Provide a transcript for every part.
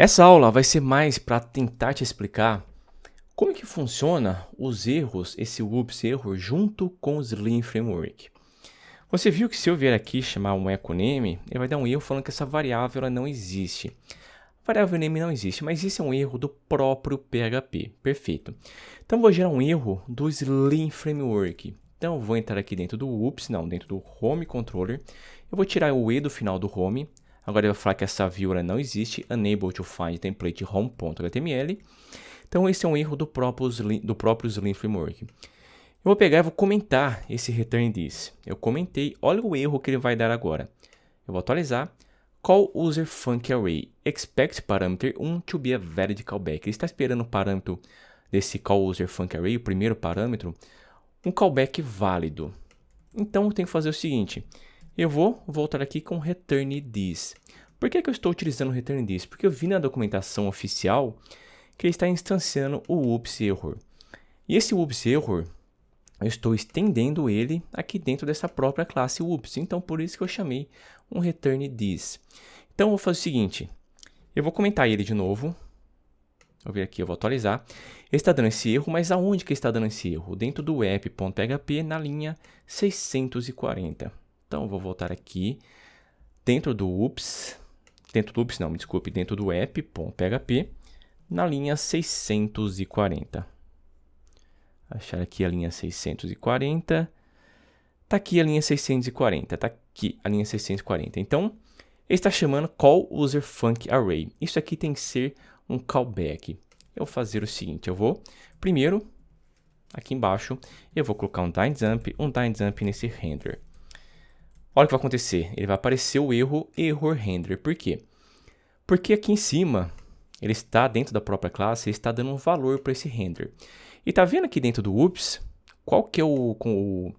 Essa aula vai ser mais para tentar te explicar como que funciona os erros, esse whoops erro, junto com o Slim Framework. Você viu que se eu vier aqui chamar um echo name, ele vai dar um erro falando que essa variável ela não existe. A variável name não existe, mas isso é um erro do próprio PHP. Perfeito. Então eu vou gerar um erro do Slim Framework. Então eu vou entrar aqui dentro do dentro do Home Controller. Eu vou tirar o E do final do Home. Agora ele vai falar que essa view não existe, unable to find template home.html. Então esse é um erro do próprio Slim Framework. Eu vou pegar e vou comentar esse return this. Eu comentei, olha o erro que ele vai dar agora. Eu vou atualizar. Call user func array. Expect parameter 1 to be a valid callback. Ele está esperando o parâmetro desse call user func array, o primeiro parâmetro, um callback válido. Então eu tenho que fazer o seguinte. Eu vou voltar aqui com return this. Por que eu estou utilizando o return this? Porque eu vi na documentação oficial que ele está instanciando o whoops error. E esse whoops error, eu estou estendendo ele aqui dentro dessa própria classe whoops. Então, por isso que eu chamei um return this. Então, eu vou fazer o seguinte. Eu vou comentar ele de novo. Vou vir aqui, eu vou atualizar. Ele está dando esse erro, mas aonde que está dando esse erro? Dentro do app.php na linha 640. Então, eu vou voltar aqui. Dentro do whoops. Dentro do app.php na linha 640. Achar aqui a linha 640. Está aqui a linha 640. Está aqui a linha 640. Então, ele está chamando call user func array. Isso aqui tem que ser um callback. Eu vou fazer o seguinte. Eu vou, primeiro, aqui embaixo, eu vou colocar um dynjump nesse render. Olha o que vai acontecer. Ele vai aparecer o error render. Por quê? Porque aqui em cima, ele está dentro da própria classe, ele está dando um valor para esse render. E tá vendo aqui dentro do whoops, qual que é o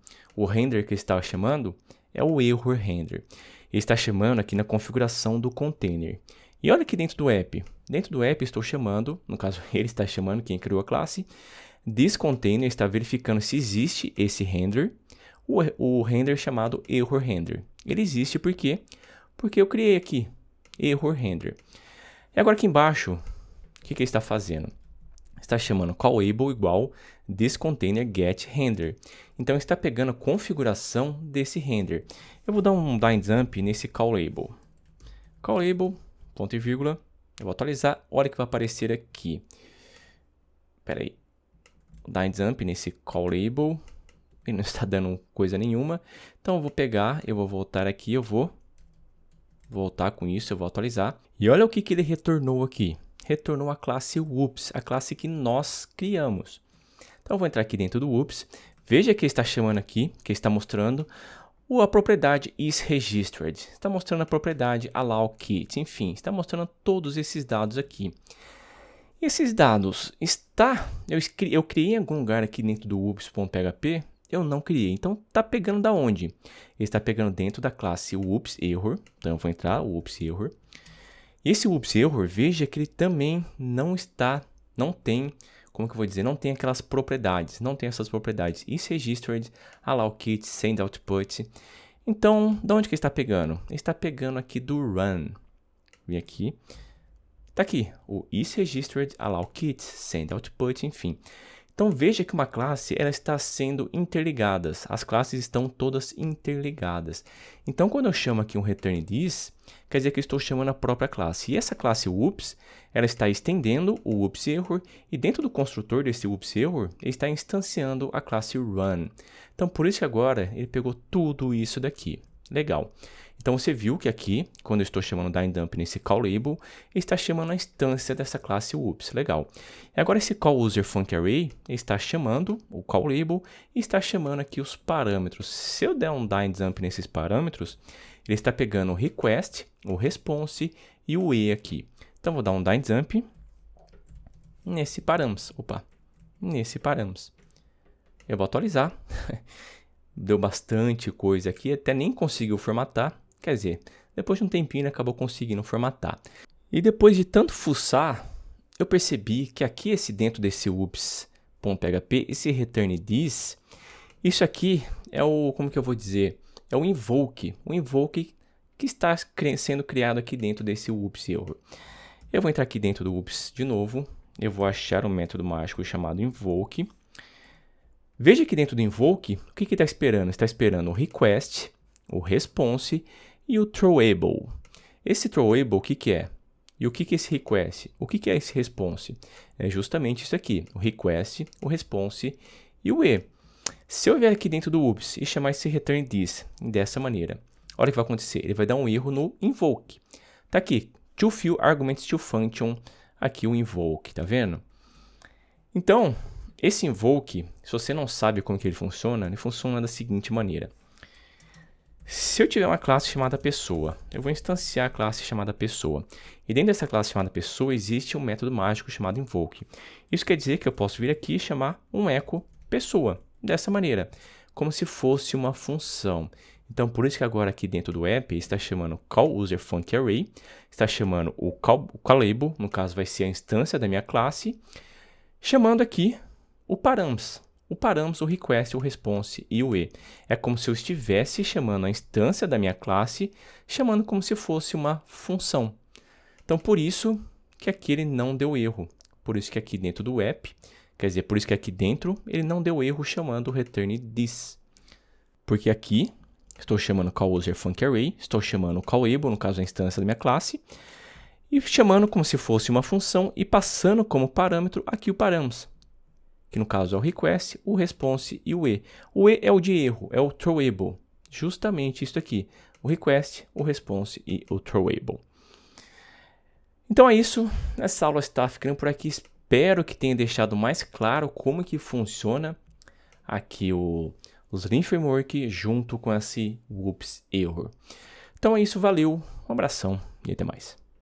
render que ele está chamando? É o error render. Ele está chamando aqui na configuração do container. E olha aqui dentro do app. Dentro do app estou chamando, no caso ele está chamando, quem criou a classe, this container está verificando se existe esse render, o render chamado error render. Ele existe por quê? Porque eu criei aqui, error render. E agora aqui embaixo, o que ele está fazendo? Está chamando callable igual this container get render. Então está pegando a configuração desse render. Eu vou dar um dynjump nesse callable. Callable, ponto e vírgula. Eu vou atualizar. Olha que vai aparecer aqui. Espera aí. Dynjump nesse callable. Ele não está dando coisa nenhuma. Então eu vou pegar, eu vou voltar aqui, eu vou voltar com isso, eu vou atualizar. E olha o que ele retornou aqui. Retornou a classe whoops, a classe que nós criamos. Então, eu vou entrar aqui dentro do whoops. Veja que ele está chamando aqui, que ele está mostrando a propriedade isRegistered. Está mostrando a propriedade allowKit, enfim, está mostrando todos esses dados aqui. E esses dados, eu criei em algum lugar aqui dentro do whoops.php? Eu não criei. Então, está pegando da onde? Ele está pegando dentro da classe whoops error. Então, eu vou entrar, whoops error. E esse whoops error, veja que ele também não tem, como que eu vou dizer, não tem aquelas propriedades, não tem essas propriedades isRegistered, allowKit, sendOutput. Então, de onde que ele está pegando? Ele está pegando aqui do run. Vem aqui. Está aqui, o isRegistered, allowKit, sendOutput, enfim. Então, veja que uma classe ela está sendo interligadas. As classes estão todas interligadas. Então, quando eu chamo aqui um return this, quer dizer que eu estou chamando a própria classe. E essa classe whoops, ela está estendendo o whoops error. E dentro do construtor desse whoops error, ele está instanciando a classe run. Então, por isso que agora ele pegou tudo isso daqui. Legal. Então, você viu que aqui, quando eu estou chamando dynjump nesse callable, ele está chamando a instância dessa classe whoops. Legal. E agora, esse call user func array, ele está chamando o callable e está chamando aqui os parâmetros. Se eu der um dynjump nesses parâmetros, ele está pegando o request, o response e o e aqui. Então, vou dar um dynjump nesse parâmetros. Nesse parâmetros. Eu vou atualizar. Deu bastante coisa aqui, até nem conseguiu formatar. Quer dizer, depois de um tempinho ele acabou conseguindo formatar. E depois de tanto fuçar, eu percebi que aqui dentro desse whoops.php, esse return this, isso aqui é como que eu vou dizer? É o invoke que está sendo criado aqui dentro desse whoops error. Eu vou entrar aqui dentro do Oops de novo. Eu vou achar um método mágico chamado invoke. Veja que dentro do invoke, o que está esperando? Está esperando o request, o response e o throwable. Esse throwable, o que é? E o que é esse request? O que é esse response? É justamente isso aqui, o request, o response e o e. Se eu vier aqui dentro do Oops e chamar esse return this dessa maneira, olha o que vai acontecer. Ele vai dar um erro no invoke. Tá aqui, too few arguments to function, aqui o invoke, tá vendo? Então, esse invoke, se você não sabe como que ele funciona da seguinte maneira. Se eu tiver uma classe chamada pessoa, eu vou instanciar a classe chamada pessoa. E dentro dessa classe chamada pessoa existe um método mágico chamado invoke. Isso quer dizer que eu posso vir aqui e chamar um echo pessoa, dessa maneira, como se fosse uma função. Então, por isso que agora aqui dentro do app está chamando callUserFuncArray, está chamando o callable, no caso vai ser a instância da minha classe, chamando aqui o params. O params, o request, o response e o e. É como se eu estivesse chamando a instância da minha classe, chamando como se fosse uma função. Então, por isso que aqui ele não deu erro. Por isso que aqui dentro do app, quer dizer, por isso que aqui dentro ele não deu erro chamando o return this. Porque aqui estou chamando callUserFuncArray, estou chamando o callable, no caso a instância da minha classe, e chamando como se fosse uma função e passando como parâmetro aqui o params, que no caso é o request, o response e o e. O e é o de erro, é o throwable. Justamente isso aqui, o request, o response e o throwable. Então é isso, essa aula está ficando por aqui. Espero que tenha deixado mais claro como que funciona aqui os Lean Framework junto com esse Oops Error. Então é isso, valeu, um abração e até mais.